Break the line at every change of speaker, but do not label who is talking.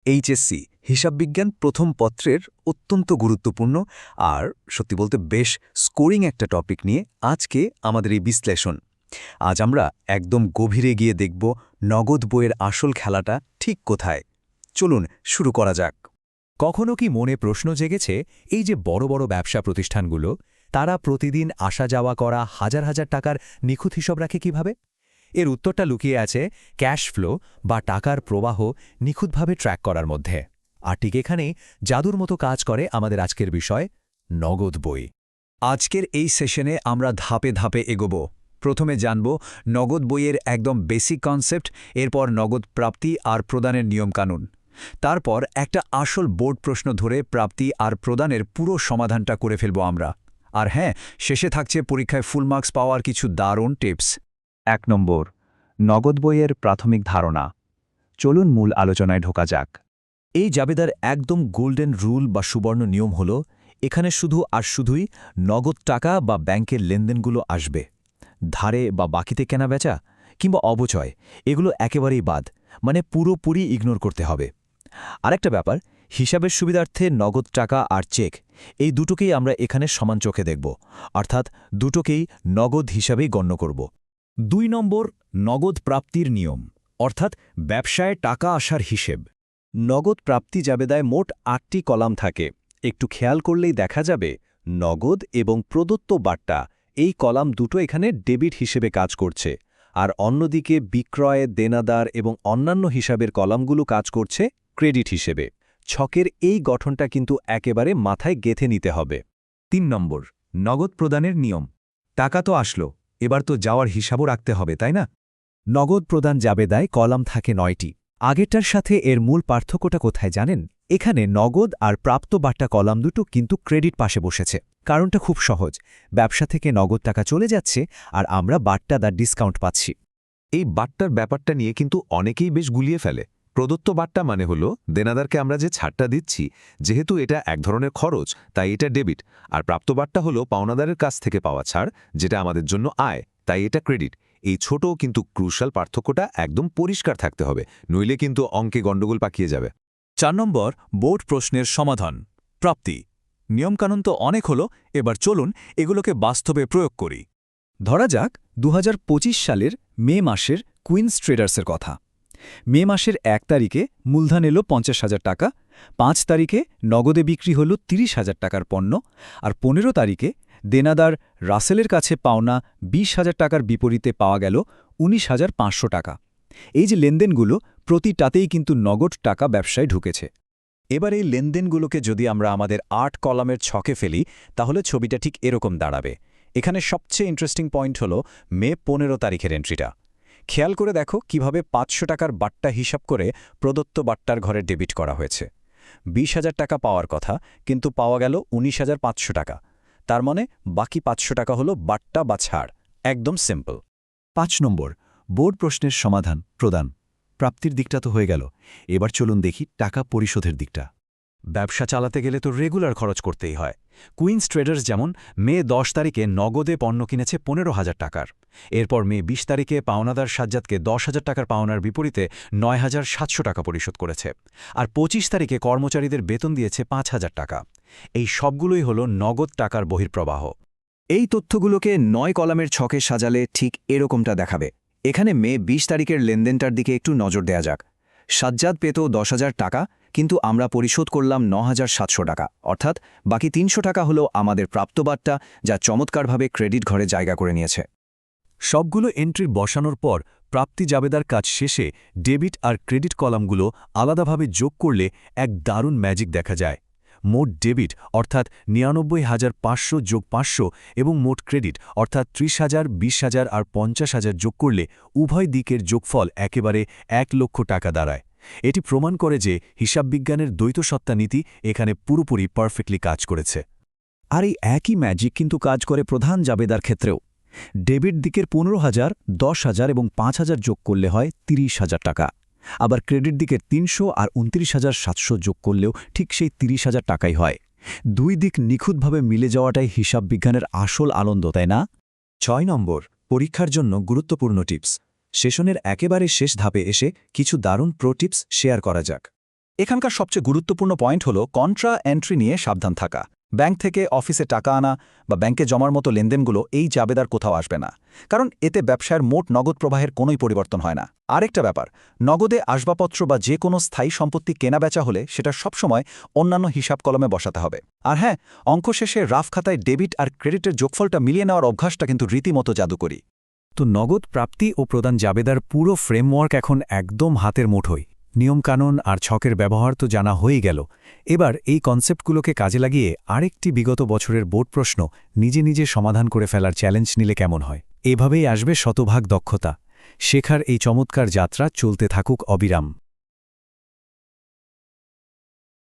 HSC হিসাববিজ্ঞান প্রথম পত্রের অত্যন্ত গুরুত্বপূর্ণ আর সত্যি বলতে বেশ স্কোরিং একটা টপিক নিয়ে আজকে আমাদের এই বিশ্লেষণ। আজ আমরা একদম গভীরে গিয়ে দেখব নগদ বইয়ের আসল খেলাটা ঠিক কোথায়। চলুন শুরু করা যাক।
কখনো কি মনে প্রশ্ন জেগেছে, এই যে বড় বড় ব্যবসা প্রতিষ্ঠানগুলো, তারা প্রতিদিন আসা যাওয়া করা হাজার হাজার টাকার নিখুঁত হিসাব রাখে কিভাবে? এর উত্তরটা লুকিয়ে আছে ক্যাশ ফ্লো বা টাকার প্রবাহ নিখুঁতভাবে ট্র্যাক করার মধ্যে। আর ঠিক এখানেই জাদুর মতো কাজ করে আমাদের আজকের বিষয়, নগদ বই।
আজকের এই সেশনে আমরা ধাপে ধাপে এগোব। প্রথমে জানব নগদ বইয়ের একদম বেসিক কনসেপ্ট, এরপর নগদ প্রাপ্তি আর প্রদানের নিয়মকানুন। তারপর একটা আসল বোর্ড প্রশ্ন ধরে প্রাপ্তি আর প্রদানের পুরো সমাধানটা করে ফেলব আমরা। আর হ্যাঁ, শেষে থাকছে পরীক্ষায় ফুল মার্কস পাওয়ার কিছু দারুণ টিপস।
১ নম্বর, নগদ বইয়ের প্রাথমিক ধারণা। চলুন মূল আলোচনায় ঢোকা যাক।
এই জাবেদার একদম গোল্ডেন রুল বা সুবর্ণ নিয়ম হল, এখানে শুধু আর শুধুই নগদ টাকা বা ব্যাংকের লেনদেনগুলো আসবে। ধারে বা বাকিতে কেনাবেচা কিংবা অবচয়, এগুলো একেবারেই বাদ, মানে পুরোপুরি ইগনোর করতে হবে। আরেকটা ব্যাপার, হিসাবের সুবিধার্থে নগদ টাকা আর চেক, এই দুটোকেই আমরা এখানে সমান চোখে দেখব, অর্থাৎ দুটোকেই নগদ হিসাবেই গণ্য করব।
২ নম্বর, নগদ প্রাপ্তির নিয়ম, অর্থাৎ ব্যবসায় টাকা আসার হিসেব।
নগদ প্রাপ্তি জাবেদায় মোট ৮টি কলাম থাকে। একটু খেয়াল করলেই দেখা যাবে নগদ এবং প্রদত্ত বার্তা, এই কলাম দুটো এখানে ডেবিট হিসেবে কাজ করছে, আর অন্যদিকে বিক্রয়, দেনাদার এবং অন্যান্য হিসাবের কলামগুলো কাজ করছে ক্রেডিট হিসেবে। ছকের এই গঠনটা কিন্তু একেবারে মাথায় গেঁথে নিতে হবে।
৩ নম্বর, নগদ প্রদানের নিয়ম। টাকা তো আসলো, এবার তো যাওয়ার হিসাবও রাখতে হবে, তাই না?
নগদ প্রদান জাবেদায় কলাম থাকে ৯টি। আগেরটার সাথে এর মূল পার্থক্যটা কোথায় জানেন? এখানে নগদ আর প্রাপ্ত বার্তা কলাম দুটো কিন্তু ক্রেডিট পাশে বসেছে। কারণটা খুব সহজ, ব্যবসা থেকে নগদ টাকা চলে যাচ্ছে আর আমরা বার্তা দা ডিসকাউন্ট পাচ্ছি।
এই বাট্টার ব্যাপারটা নিয়ে কিন্তু অনেকেই বেশ গুলিয়ে ফেলে। প্রদত্ত বাট্টা মানে হলো দেনাদারকে আমরা যে ছাড়টা দিচ্ছি, যেহেতু এটা এক ধরনের খরচ তাই এটা ডেবিট, আর প্রাপ্ত বাট্টা হলো পাওনাদারের কাছ থেকে পাওয়া ছাড়, যেটা আমাদের জন্য আয়, তাই এটা ক্রেডিট। এই ছোট কিন্তু ক্রুশাল পার্থক্যটা একদম পরিষ্কার থাকতে হবে, নইলে কিন্তু অঙ্কে গণ্ডগোল পাকিয়ে যাবে।
৪ নম্বর, বোর্ড প্রশ্নের সমাধান, প্রাপ্তি। নিয়মকানুন তো অনেক হলো, এবার চলুন এগুলোকে বাস্তবে প্রয়োগ করি। ধরা যাক ২০২৫ সালের মে মাসের কুইন্স ট্রেডার্সের কথা। মে মাসের ১ তারিখে মূলধন এলো ৫০,০০০ টাকা, ৫ তারিখে নগদে বিক্রি হল ৩০,০০০ টাকার পণ্য, আর ১৫ তারিখে দেনাদার রাসেলের কাছে পাওনা ২০,০০০ টাকার বিপরীতে পাওয়া গেল ১৯,৫০০ টাকা। এই যে লেনদেনগুলো, প্রতিটাতেই কিন্তু নগদ টাকা ব্যবসায় ঢুকেছে। এবার এই লেনদেনগুলোকে যদি আমরা আমাদের ৮ কলামের ছকে ফেলি, তাহলে ছবিটা ঠিক এরকম দাঁড়াবে। এখানে সবচেয়ে ইন্টারেস্টিং পয়েন্ট হল মে ১৫ তারিখের এন্ট্রিটা। খেয়াল করে দেখো কিভাবে ৫০০ টাকার বাট্টা হিসাব করে প্রদত্ত বাট্টার ঘরে ডেবিট করা হয়েছে। ২০,০০০ টাকা পাওয়ার কথা, কিন্তু পাওয়া গেল ১৯,৫০০ টাকা। তার মানে বাকি ৫০০ টাকা হলো বাট্টা বা ছাড়। একদম সিম্পল।
৫ নম্বর, বোর্ড প্রশ্নের সমাধান, প্রদান। প্রাপ্তির দিকটা তো হয়ে গেল, এবার চলুন দেখি টাকা পরিশোধের দিকটা।
ব্যবসা চালাতে গেলে তো রেগুলার খরচ করতেই হয়। কুইন্স ট্রেডার্স যেমন মে ১০ তারিখে নগদে পণ্য কিনেছে ১৫,০০০ টাকার। এরপর মে ২০ তারিখে পাওনাদার সাজ্জাদকে ১০,০০০ টাকার পাওনার বিপরীতে ৯,৭০০ টাকা পরিশোধ করেছে। আর ২৫ তারিখে কর্মচারীদের বেতন দিয়েছে ৫,০০০ টাকা। এই সবগুলোই হল নগদ টাকার বহির্প্রবাহ।
এই তথ্যগুলোকে ৯ কলামের ছকে সাজালে ঠিক এরকমটা দেখাবে। এখানে মে ২০ তারিখের লেনদেনটার দিকে একটু নজর দেয়া যাক। সাজ্জাদ পেত ১০,০০০ টাকা, কিন্তু আমরা পরিশোধ করলাম ৯,৭০০ টাকা, অর্থাৎ বাকি ৩০০ টাকা হলো আমাদের প্রাপ্ত বাট্টা, যা চমৎকারভাবে ক্রেডিট ঘরে জায়গা করে নিয়েছে।
সবগুলো এন্ট্রি বসানোর পর প্রাপ্তি জাবেদার কাজ শেষে ডেবিট আর ক্রেডিট কলামগুলো আলাদাভাবে যোগ করলে এক দারুণ ম্যাজিক দেখা যায়। মোট ডেবিট অর্থাৎ ৯৯,৫০০ যোগ ৫০০ এবং মোট ক্রেডিট অর্থাৎ ৩০,০০০, ২০,০০০ আর ৫০,০০০ যোগ করলে উভয় দিকের যোগফল একেবারে ১,০০,০০০ টাকা দাঁড়ায়। এটি প্রমাণ করে যে হিসাববিজ্ঞানের দ্বৈতসত্তা নীতি এখানে পুরোপুরি পারফেক্টলি কাজ করেছে।
আর এই একই ম্যাজিক কিন্তু কাজ করে প্রধান জাবেদার ক্ষেত্রেও। ডেবিট দিকের ১৫,০০০, ১০,০০০ এবং ৫,০০০ যোগ করলে হয় ৩০,০০০ টাকা। আবার ক্রেডিট দিকের ৩০০ আর ২৯,৭০০ যোগ করলেও ঠিক সেই ৩০,০০০ টাকাই হয়। দুই দিক নিখুঁতভাবে মিলে যাওয়াটাই হিসাববিজ্ঞানের আসল আনন্দ, তাই না?
৬ নম্বর, পরীক্ষার জন্য গুরুত্বপূর্ণ টিপস। সেশনের একেবারে শেষ ধাপে এসে কিছু দারুণ প্রো টিপস শেয়ার করা যাক। এখানকার সবচেয়ে গুরুত্বপূর্ণ পয়েন্ট হল কন্ট্রা এন্ট্রি নিয়ে সাবধান থাকা। ব্যাংক থেকে অফিসে টাকা আনা বা ব্যাংকে জমার মতো লেনদেনগুলো এই জাবেদার কোথাও আসবে না, কারণ এতে ব্যবসায়ের মোট নগদ প্রবাহের কোনোই পরিবর্তন হয় না। আরেকটা ব্যাপার, নগদে আসবাবপত্র বা যে কোনো স্থায়ী সম্পত্তি কেনাবেচা হলে সেটা সবসময় অন্যান্য হিসাব কলমে বসাতে হবে। আর হ্যাঁ, অঙ্ক শেষে রাফ খাতায় ডেবিট আর ক্রেডিটের যোগফলটা মিলিয়ে নেওয়ার অভ্যাসটা কিন্তু রীতিমতো জাদুকরি।
তো নগদ প্রাপ্তি ও প্রদান জাবেদার পুরো ফ্রেমওয়ার্ক এখন একদম হাতের মুঠোয়। নিয়মকানুন আর ছকের ব্যবহার তো জানা হয়েই গেল। এবার এই কনসেপ্টগুলোকে কাজে লাগিয়ে আরেকটি বিগত বছরের বোর্ড প্রশ্ন নিজে নিজে সমাধান করে ফেলার চ্যালেঞ্জ নিলে কেমন হয়? এভাবেই আসবে শতভাগ দক্ষতা। শেখার এই চমৎকার যাত্রা চলতে থাকুক অবিরাম।